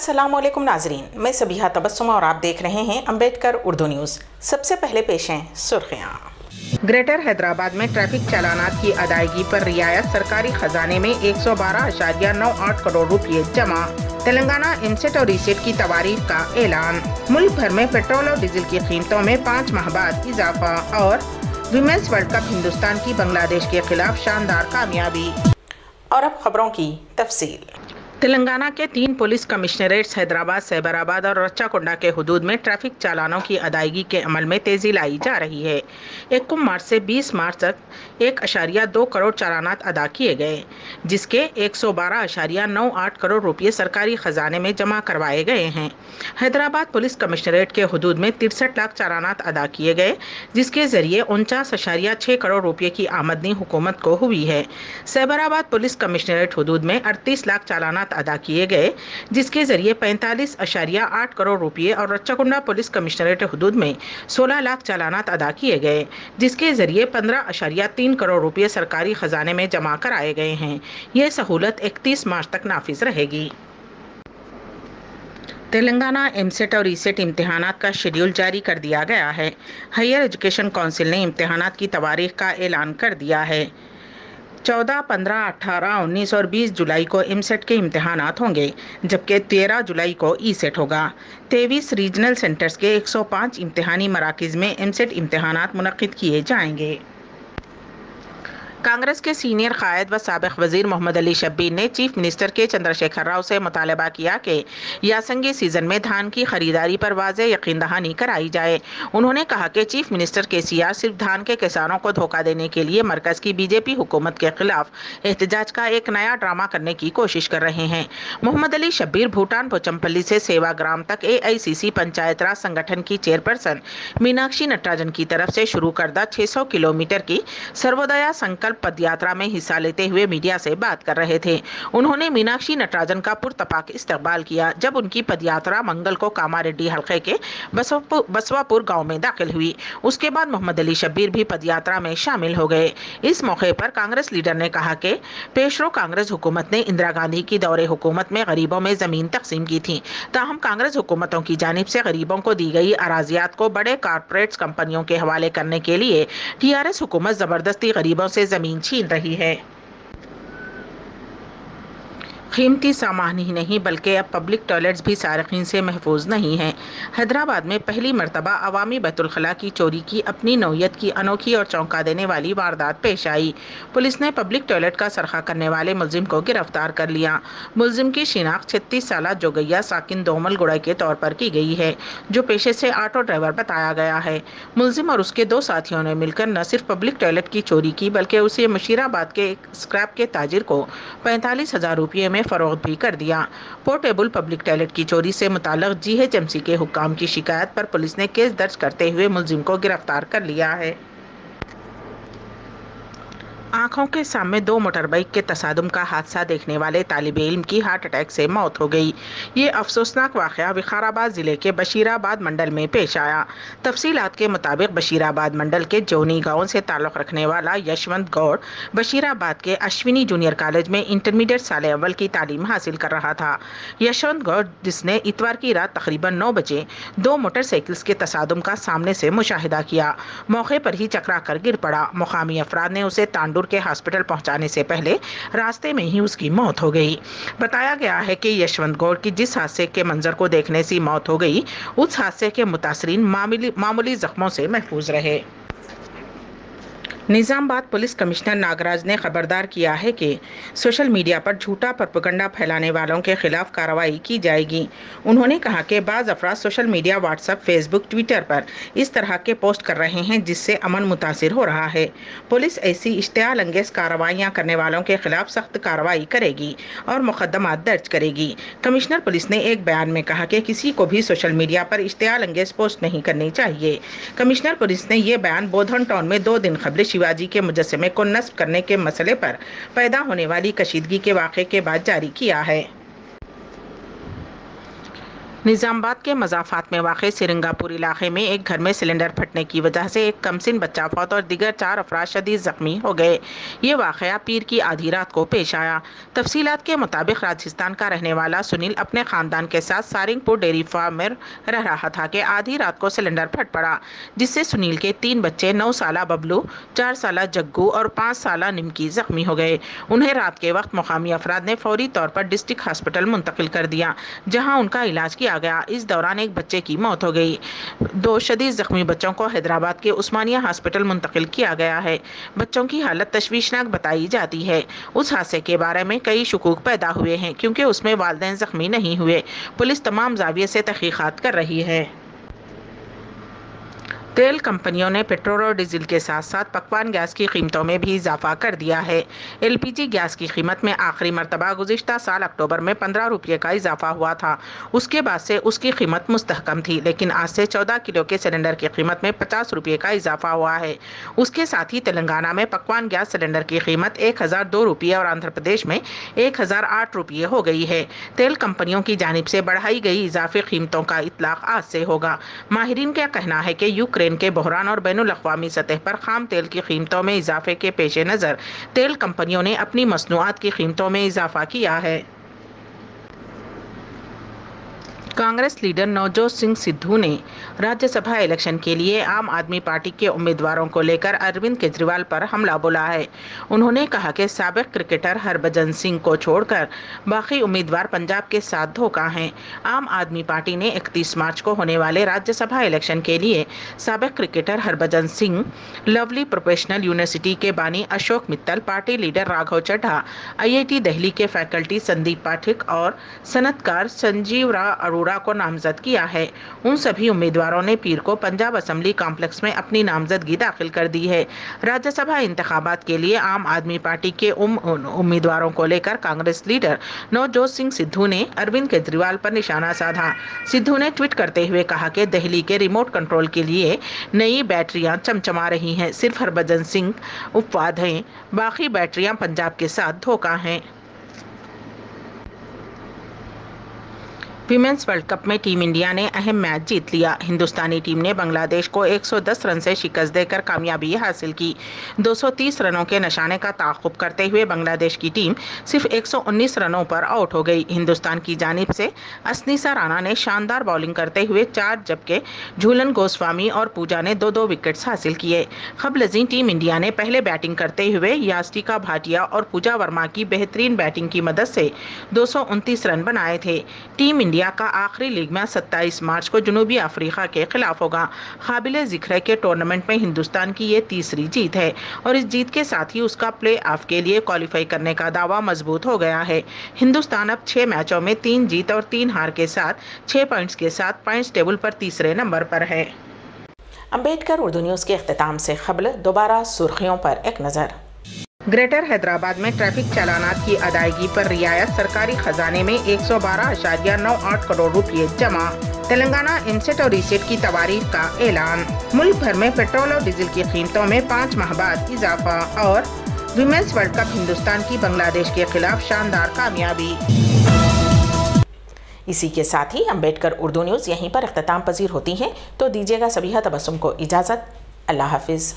अस्सलाम वालेकुम नाजरीन, मैं सबिहा तबस्सुम और आप देख रहे हैं अम्बेडकर उर्दू न्यूज़। सबसे पहले पेश हैं सुर्खियाँ। ग्रेटर हैदराबाद में ट्रैफिक चालानात की अदायगी पर रियायत सरकारी खजाने में 112.98 करोड़ रुपये जमा। तेलंगाना एमसेट और रीसेट की तवारीख का ऐलान। मुल्क भर में पेट्रोल और डीजल की कीमतों में 5 माह बाद इजाफा। और विमेंस वर्ल्ड कप हिंदुस्तान की बांग्लादेश के खिलाफ शानदार कामयाबी। और अब खबरों की तफसील। तेलंगाना के 3 पुलिस कमिश्नरेट्स हैदराबाद, सैबराबाद और रच्चाकोंडा के हुदूद में ट्रैफिक चालानों की अदायगी के अमल में तेजी लाई जा रही है। 1 मार्च से 20 मार्च तक 1.2 करोड़ चालानात अदा किए गए, जिसके 112.98 करोड़ रुपये सरकारी खजाने में जमा करवाए गए हैं। हैदराबाद पुलिस कमिश्नरेट के हुदूद में 63 लाख चालानात अदा किए गए, जिसके जरिए 49.6 करोड़ रुपये की आमदनी हुकूमत को हुई है। सैबराबाद पुलिस कमिश्नरेट हुदूद में 38 लाख चालानात अदा किए गए, जिसके जरिए 45.8 करोड़ रुपये और रच्चाकुंडा पुलिस कमिश्नरेट हुदूद में 16 लाख चालानात अदा किए गए, जिसके जरिए 15.3 करोड़ रुपये सरकारी खजाने में जमा कराए गए हैं। यह सहूलत 31 मार्च तक नाफिज रहेगी। तेलंगाना एमसेट और रीसेट इम्तिहानात का शेड्यूल जारी कर दिया गया है। हायर एजुकेशन काउंसिल ने इम्तिहानात की तवारीख का ऐलान कर दिया है। 14, 15, 18, 19 और 20 जुलाई को एमसेट के इम्तिहानात होंगे, जबकि 13 जुलाई को ई सेट होगा। 23 रीजनल सेंटर्स के 105 इम्तिहानी मराकज़ में एमसेट इम्तिहानात मुनक्किद किए जाएंगे। कांग्रेस के सीनियर कायद व साबिक वजीर मोहम्मद अली शब्बीर ने चीफ मिनिस्टर के चंद्रशेखर राव से मुतालबा किया कि यासंगी सीजन में धान की खरीदारी पर वाज़ेह यकीन दहानी कराई जाए। उन्होंने कहा कि चीफ मिनिस्टर केसीआर सिर्फ धान के किसानों को धोखा देने के लिए मरकज की बीजेपी हुकूमत के खिलाफ एहतजाज का एक नया ड्रामा करने की कोशिश कर रहे हैं। मोहम्मद अली शब्बीर भूटान पोचमपल्ली से सेवाग्राम तक AICC पंचायत राज संगठन की चेयरपर्सन मीनाक्षी नटराजन की तरफ से शुरू करदा 600 किलोमीटर की सर्वोदया संकल्प पदयात्रा में हिस्सा लेते हुए मीडिया से बात कर रहे थे। उन्होंने मीनाक्षी नटराजन का पुरतपाक इस्तकबाल किया जब उनकी पदयात्रा मंगल को कामारेड्डी हल्के के बसवापुर गांव में दाखिल हुई। उसके बाद मोहम्मद अली शब्बीर भी पदयात्रा में शामिल हो गए। इस मौके पर कांग्रेस लीडर ने कहा कि पेशरो कांग्रेस हुकूमत ने इंदिरा गांधी की दौरे हुकूमत में गरीबों में जमीन तकसीम की थी, ताहम कांग्रेस हुकूमतों की जानिब से गरीबों को दी गई अराजियात को बड़े कारपोरेट कंपनियों के हवाले करने के लिए TRS हुकूमत जबरदस्ती गरीबों से जमीन छीन रही है। कीमती सामान ही नहीं बल्कि अब पब्लिक टॉयलेट्स भी सारिकीन से महफूज नहीं हैं। हैदराबाद में पहली मरतबा अवामी बैतुल-खला की चोरी की अपनी नौयत की अनोखी और चौंका देने वाली वारदात पेश आई। पुलिस ने पब्लिक टॉयलेट का सरखा करने वाले मुलजिम को गिरफ्तार कर लिया। मुलजिम की शिनाख्त 36 साला जोगैया साकिन दोमल गुड़ाई के तौर पर की गई है, जो पेशे से ऑटो ड्राइवर बताया गया है। मुलजिम और उसके 2 साथियों ने मिलकर न सिर्फ पब्लिक टॉयलेट की चोरी की, बल्कि उसे मुशीराबाद के एक स्क्रैप के ताजिर को 45,000 रुपये में फरोख्त भी कर दिया। पोर्टेबल पब्लिक टॉयलेट की चोरी से मुताल्लिक GHMC के हुक्काम की शिकायत पर पुलिस ने केस दर्ज करते हुए मुलजिम को गिरफ्तार कर लिया है। आंखों के सामने 2 मोटर बाइक के तसादुम का हादसा देखने वाले तालिब इल्म की हार्ट अटैक से मौत हो गई। ये अफसोसनाक वाक़या विकाराबाद ज़िले के बशीराबाद मंडल में पेश आया। तफसीलात के मुताबिक बशीराबाद मंडल के जोनी गांव से ताल्लुक़ रखने वाला यशवंत गौड़ बशीराबाद के अश्विनी जूनियर कॉलेज में इंटरमीडिएट साल अव्वल की तालीम हासिल कर रहा था। यशवंत गौड़, जिसने इतवार की रात तकरीबन 9 बजे 2 मोटरसाइकिल्स के तसादुम का सामने से मुशाहिदा किया, मौके पर ही चकरा कर गिर पड़ा। मुकामी अफराद ने उसे तांडुर के हॉस्पिटल पहुंचाने से पहले रास्ते में ही उसकी मौत हो गई। बताया गया है कि यशवंत गौड़ की जिस हादसे के मंजर को देखने से मौत हो गई, उस हादसे के मुतासरीन मामूली जख्मों से महफूज रहे। निजामाबाद पुलिस कमिश्नर नागराज ने खबरदार किया है कि सोशल मीडिया पर झूठा प्रोपेगेंडा फैलाने वालों के खिलाफ कार्रवाई की जाएगी। उन्होंने कहा कि बाज़ अफराद social media, WhatsApp, Facebook, Twitter पर इस तरह के पोस्ट कर रहे हैं, जिससे अमन मुतासिर हो रहा है। पुलिस ऐसी इश्तियाल अंगेज कार्रवाइयाँ करने वालों के खिलाफ सख्त कार्रवाई करेगी और मुकदमा दर्ज करेगी। कमिश्नर पुलिस ने एक बयान में कहा कि किसी को भी सोशल मीडिया पर इश्तियाल अंगेज पोस्ट नहीं करनी चाहिए। कमिश्नर पुलिस ने यह बयान बोधन टाउन में 2 दिन कबल शिवाजी के मुजस्समे को नस्ब करने के मसले पर पैदा होने वाली कशीदगी के वाक़े के बाद जारी किया है। निजामाबाद के मजाफात में वाक़ सिरंगापुर इलाके में एक घर में सिलेंडर फटने की वजह से एक कमसिन बच्चा फौत और दीगर 4 अफराद शदीद जख्मी हो गए। ये वाक़या पीर की आधी रात को पेश आया। तफसीलात के मुताबिक राजस्थान का रहने वाला सुनील अपने ख़ानदान के साथ सारिंगपुर डेयरी फार्म में रह रहा था कि आधी रात को सिलेंडर फट पड़ा, जिससे सुनील के 3 बच्चे 9 साला बबलू, 4 साला जग्गू और 5 साला निमकी जख्मी हो गए। उन्हें रात के वक्त मुकामी अफराद ने फौरी तौर पर डिस्ट्रिक्ट हॉस्पिटल मुंतकिल कर दिया, जहाँ उनका इलाज किया गया। इस दौरान एक बच्चे की मौत हो गई। 2 शदीद जख्मी बच्चों को हैदराबाद के उस्मानिया हॉस्पिटल मुंतकिल किया गया है। बच्चों की हालत तशवीशनाक बताई जाती है। उस हादसे के बारे में कई शुकूक पैदा हुए हैं, क्योंकि उसमें वालिदैन जख्मी नहीं हुए। पुलिस तमाम जाविये से तहकीकात कर रही है। तेल कंपनियों ने पेट्रोल और डीजल के साथ साथ पकवान गैस की कीमतों में भी इजाफा कर दिया है। एलपीजी गैस की कीमत में आखिरी मरतबा गुज़िश्ता साल अक्टूबर में 15 रुपये का इजाफा हुआ था। उसके बाद से उसकी कीमत मुस्तहकम थी, लेकिन आज से 14 किलो के सिलेंडर की कीमत में 50 रुपये का इजाफा हुआ है। उसके साथ ही तेलंगाना में पकवान गैस सिलेंडर की कीमत 1002 रुपये और आंध्र प्रदेश में 1008 रुपये हो गई है। तेल कंपनियों की जानिब से बढ़ाई गई इजाफी कीमतों का इतलाक आज से होगा। माहिरीन का कहना है कि यूक्रेन के बहरान और बैनुल-अक़वामी सतह पर खाम तेल की कीमतों में इजाफे के पेश नज़र तेल कंपनियों ने अपनी मसनूआत की कीमतों में इजाफा किया है। कांग्रेस लीडर नवजोत सिंह सिद्धू ने राज्यसभा इलेक्शन के लिए आम आदमी पार्टी के उम्मीदवारों को लेकर अरविंद केजरीवाल पर हमला बोला है। उन्होंने कहा कि साबिक क्रिकेटर हरभजन सिंह को छोड़कर बाकी उम्मीदवार पंजाब के साथ धोखा हैं। आम आदमी पार्टी ने 31 मार्च को होने वाले राज्यसभा इलेक्शन के लिए साबिक क्रिकेटर हरभजन सिंह, लवली प्रोफेशनल यूनिवर्सिटी के बानी Ashok Mittal, party leader Raghav Chadha, IIT Delhi के फैकल्टी संदीप पाठक और सनतकार संजीव राव को नामजद किया है। उन सभी उम्मीदवारों ने पीर को पंजाब असेंबली कॉम्प्लेक्स में अपनी नामजदगी दाखिल कर दी है। राज्यसभा इंतखाबात के लिए आम आदमी पार्टी के उम्मीदवारों को लेकर कांग्रेस लीडर नवजोत सिंह सिद्धू ने अरविंद केजरीवाल पर निशाना साधा। सिद्धू ने ट्वीट करते हुए कहा कि दिल्ली के रिमोट कंट्रोल के लिए नई बैटरियां चमचमा रही हैं। सिर्फ हरभजन सिंह उपवाद हैं, बाकी बैटरियां पंजाब के साथ धोखा हैं। विमेंस वर्ल्ड कप में टीम इंडिया ने अहम मैच जीत लिया। हिंदुस्तानी टीम ने बांग्लादेश को 110 रन से शिकस्त देकर कामयाबी हासिल की। 230 रनों के निशाने का ताक़ुब करते हुए बांग्लादेश की टीम सिर्फ 119 रनों पर आउट हो गई। हिंदुस्तान की जानिब से असनीसा राणा ने शानदार बॉलिंग करते हुए 4, जबकि झूलन गोस्वामी और पूजा ने 2-2 विकेट्स हासिल किए। ख़बलज़ीं टीम इंडिया ने पहले बैटिंग करते हुए यास्टिका भाटिया और पूजा वर्मा की बेहतरीन बैटिंग की मदद से 229 रन बनाए थे। टीम इंडिया का आखिरी लीग मैच 27 मार्च को जनूबी अफ्रीका के खिलाफ होगा। काबिले ज़िक्र है कि टूर्नामेंट में हिंदुस्तान की ये तीसरी जीत है और इस जीत के साथ ही उसका प्ले ऑफ के लिए क्वालिफाई करने का दावा मजबूत हो गया है। हिंदुस्तान अब 6 मैचों में 3 जीत और 3 हार के साथ 6 पॉइंट्स के साथ पॉइंट्स टेबल पर तीसरे नंबर पर है। अम्बेडकर उर्दू न्यूज़ के इख्तिताम से खबर दोबारा सुर्खियों पर एक नज़र। ग्रेटर हैदराबाद में ट्रैफिक चालानात की अदायगी पर रियायत, सरकारी खजाने में 112.98 करोड़ रुपये जमा। तेलंगाना एमसेट और रीसेट की तवारीख का ऐलान। मुल्क भर में पेट्रोल और डीजल की कीमतों में 5 माह बाद इजाफा। और विमेंस वर्ल्ड कप हिंदुस्तान की बांग्लादेश के खिलाफ शानदार कामयाबी। इसी के साथ ही अम्बेडकर उर्दू न्यूज़ यहीं पर इख्तिताम पजीर होती हैं, तो दीजिएगा सबीहा तबस्सुम को इजाज़त। अल्लाह हाफिज़।